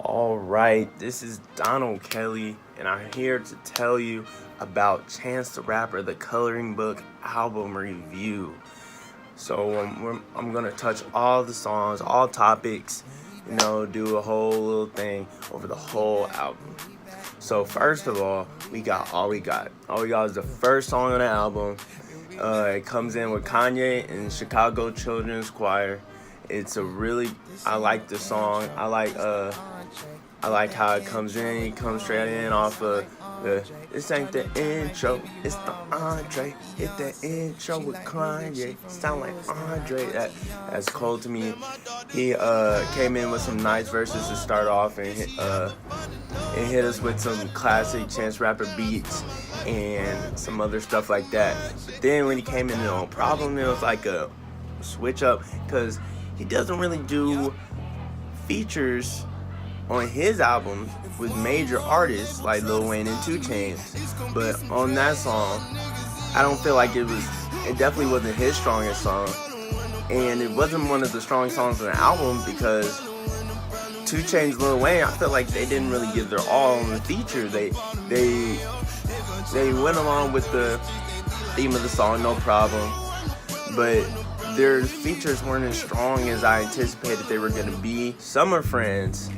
All right, this is Donald Kelly, and I'm here to tell you about Chance the Rapper, the Coloring Book album review. So I'm gonna touch all the songs, all topics, do a whole little thing over the whole album. So first of all, we got All We Got. All We Got is the first song on the album. It comes in with Kanye and Chicago Children's Choir. I like the song. I like how it comes in. He comes straight in off of this ain't the intro, it's the Andre. Hit the intro with Kanye. Sound like Andre. That's cold to me. He came in with some nice verses to start off and hit us with some classic Chance Rapper beats and some other stuff like that. But then when he came in on Problem, it was like a switch up because he doesn't really do features on his albums with major artists like Lil Wayne and 2 Chainz, but on that song, I don't feel like it definitely wasn't his strongest song, and it wasn't one of the strongest songs on the album because 2 Chainz, Lil Wayne, I feel like they didn't really give their all on the feature. They went along with the theme of the song, no problem, but their features weren't as strong as I anticipated they were going to be. Summer Friends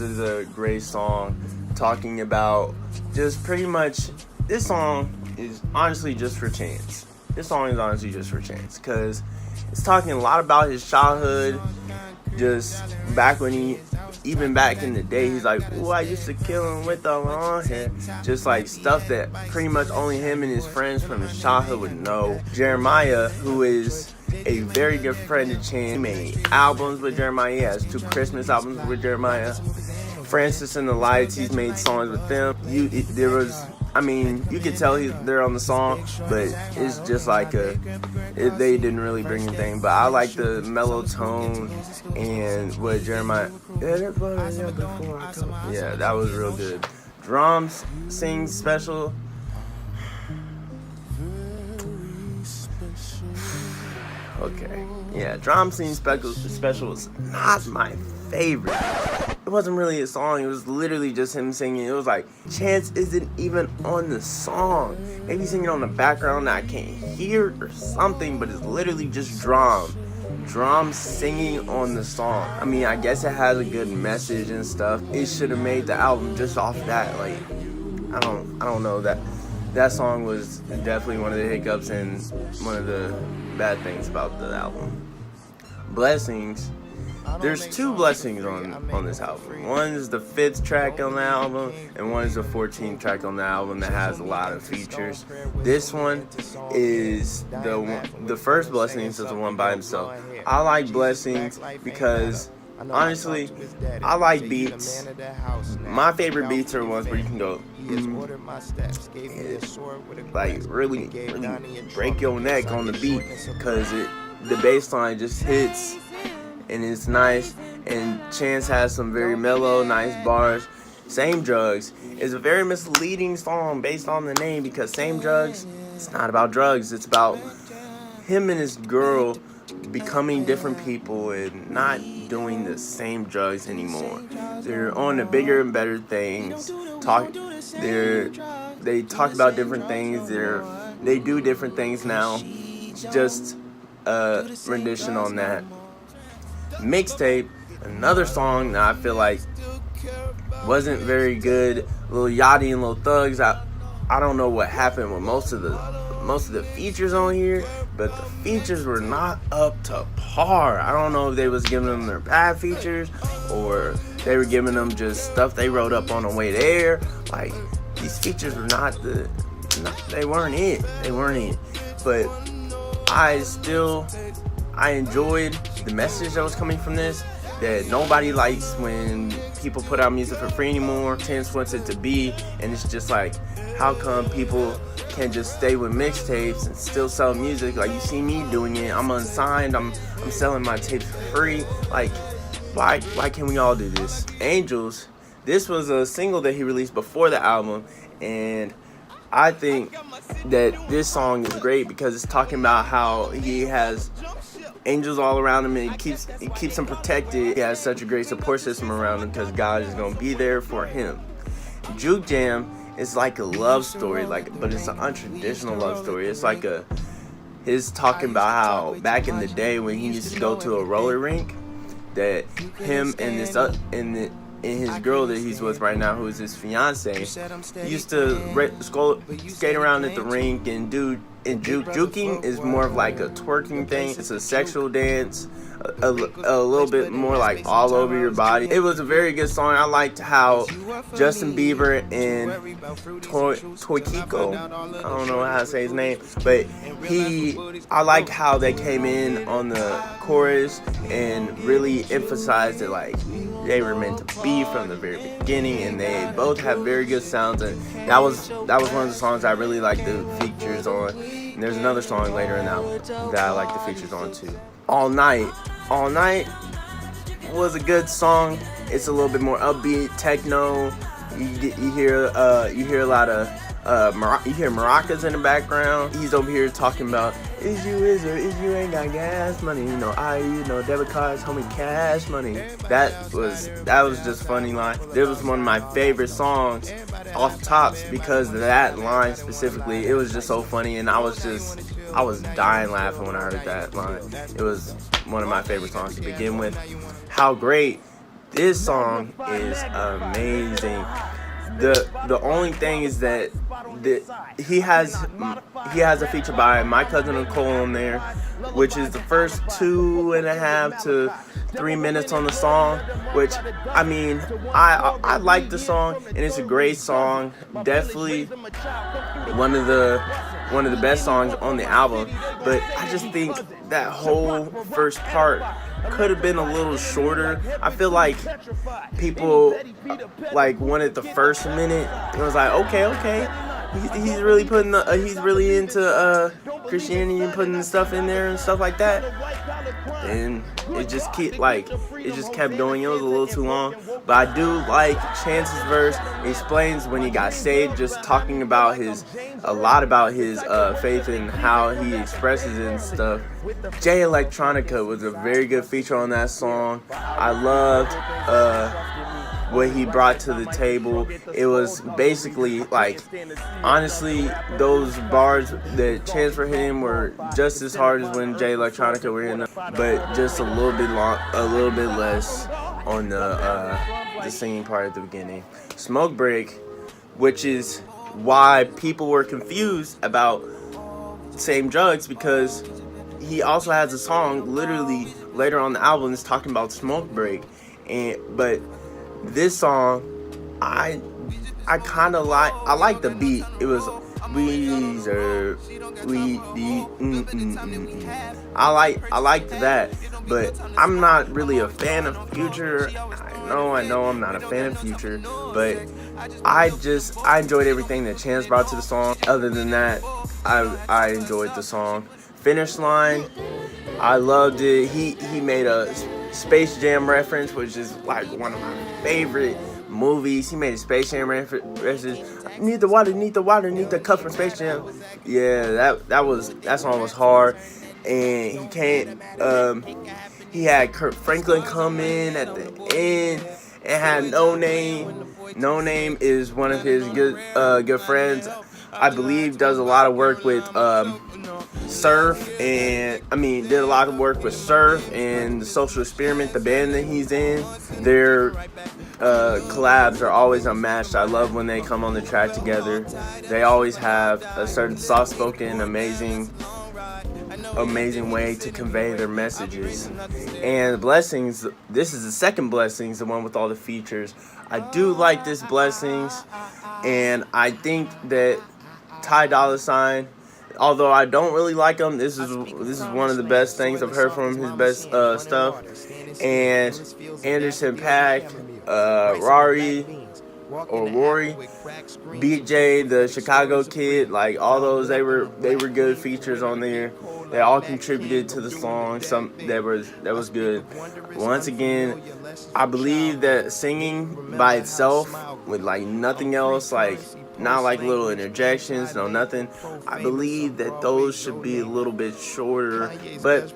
is a great song talking about just pretty much, this song is honestly just for Chance. This song is honestly just for Chance because it's talking a lot about his childhood, just back when even back in the day, he's like, ooh, I used to kill him with the long hair. Just like stuff that pretty much only him and his friends from his childhood would know. Jeremiah, who is a very good friend of Chance, he made albums with Jeremiah. He has 2 Christmas albums with Jeremiah. Francis and the Lights, he's made songs with them. You could tell they're on the song, but it's just like they didn't really bring anything. But I like the mellow tone and what Jeremiah. Yeah, that was real good. Drums Sing Special. Okay, yeah, Drum Scene Special was not my favorite. It wasn't really a song, it was literally just him singing. It was like, Chance isn't even on the song. Maybe singing on the background that I can't hear or something, but it's literally just drums singing on the song. I mean, I guess it has a good message and stuff. It should have made the album just off that. Like, I don't know, that song was definitely one of the hiccups and one of the bad things about the album. Blessings. There's 2 blessings on this album. One is the 5th track on the album, and one is the 14th track on the album that has a lot of features. This one is the first Blessings is the one by himself. I like Blessings because honestly, I like beats. My favorite beats are ones where you can go, like really break your neck on the beat because the bass line just hits and it's nice. And Chance has some very mellow, nice bars. Same Drugs is a very misleading song based on the name because Same Drugs, it's not about drugs. It's about him and his girl becoming different people and not doing the same drugs anymore. They're on to bigger and better things. They talk about different things. They do different things now. It's just a rendition on that. Mixtape, another song that I feel like wasn't very good. Lil Yachty and Lil Thugs. I don't know what happened with most of the features on here, but the features were not up to par. I don't know if they was giving them their bad features or they were giving them just stuff they wrote up on the way there. Like, these features were they weren't it. But I enjoyed the message that was coming from this, that nobody likes when people put out music for free anymore. Chance wants it to be, and it's just like, how come people can't just stay with mixtapes and still sell music? Like, you see me doing it. I'm unsigned. I'm selling my tapes for free. Like, why can't we all do this? Angels. This was a single that he released before the album, and I think that this song is great because it's talking about how he has angels all around him, and it keeps him protected. He has such a great support system around him because God is gonna be there for him. Juke Jam is like a love story, but it's an untraditional love story. It's like his talking about how back in the day when he used to go to a roller rink, that him and and his girl that he's with right now, who is his fiance, used to skate around at the rink and do. And juking is more of like a twerking thing. It's a sexual dance, a little bit more like all over your body. It was a very good song. I liked how Justin Bieber and Toykiko, I don't know how to say his name, but I like how they came in on the chorus and really emphasized that like they were meant to be from the very beginning, and they both have very good sounds. And that was one of the songs I really liked the features on. And there's another song later in that I like the features on too. All Night was a good song. It's a little bit more upbeat, techno. You hear a lot of you hear maracas in the background. He's over here talking about is you ain't got gas money, debit cards, homie, cash money. That was just funny line. It was one of my favorite songs off tops because of that line specifically. It was just so funny, and I was dying laughing when I heard that line. It was one of my favorite songs to begin with. How great this song is, amazing. The only thing is that he has a feature by My Cousin Nicole on there, which is the first 2.5 to 3 minutes on the song. Which I like the song, and it's a great song. Definitely one of the best songs on the album. But I just think that whole first part could have been a little shorter. I feel like people wanted the first minute. It was like, okay, he's really putting he's really into Christianity and putting stuff in there and stuff like that. And it just kept going. It was a little too long. But I do like Chance's verse. He explains when he got saved, just talking about a lot about his faith and how he expresses it and stuff. Jay Electronica was a very good feature on that song. I loved what he brought to the table. It was basically honestly, those bars that Chance for him were just as hard as when Jay Electronica were in them, but just a little bit less on the singing part at the beginning. Smoke Break, which is why people were confused about Same Drugs, because he also has a song literally later on the album that's talking about Smoke Break, but this song, I kind of like the beat. It was I liked that, but I'm not really a fan of Future. I know I'm not a fan of Future, but I enjoyed everything that Chance brought to the song. Other than that, I enjoyed the song. Finish Line, I loved it. He made a Space Jam reference, which is one of my favorite movies. He made a Space Jam reference. Need the water, need the cup from Space Jam. Yeah, that song was hard. And he had Kurt Franklin come in at the end and had No Name. No Name is one of his good friends. I believe does a lot of work with Surf, and did a lot of work with Surf and the Social Experiment, the band that he's in. Their collabs are always unmatched. I love when they come on the track together. They always have a certain soft-spoken, amazing way to convey their messages. And Blessings, this is the second Blessings, the one with all the features. I do like this Blessings, and I think that Ty Dolla $ign, although I don't really like him, this is one of the best things I've heard from his best stuff. And Anderson .Paak, Rory, BJ, the Chicago Kid, all those, they were good features on there. They all contributed to the song. That was good. Once again, I believe that singing by itself with nothing else, not like little interjections, no nothing. I believe that those should be a little bit shorter, but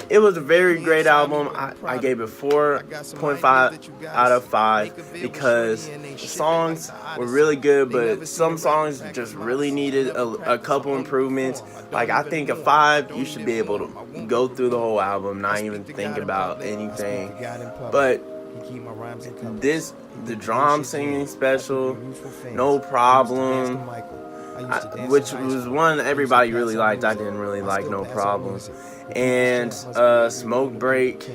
it was a very great album. I gave it 4.5 out of 5 because the songs were really good, but some songs just really needed a couple improvements. Like, I think a 5, you should be able to go through the whole album, not even think about anything. But the drum singing special, No Problem, which was one everybody really liked. I didn't really like No Problem. And Smoke Break,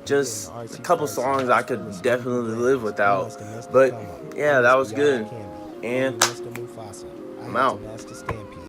just a couple songs I could definitely live without. But yeah, that was good. And I'm out.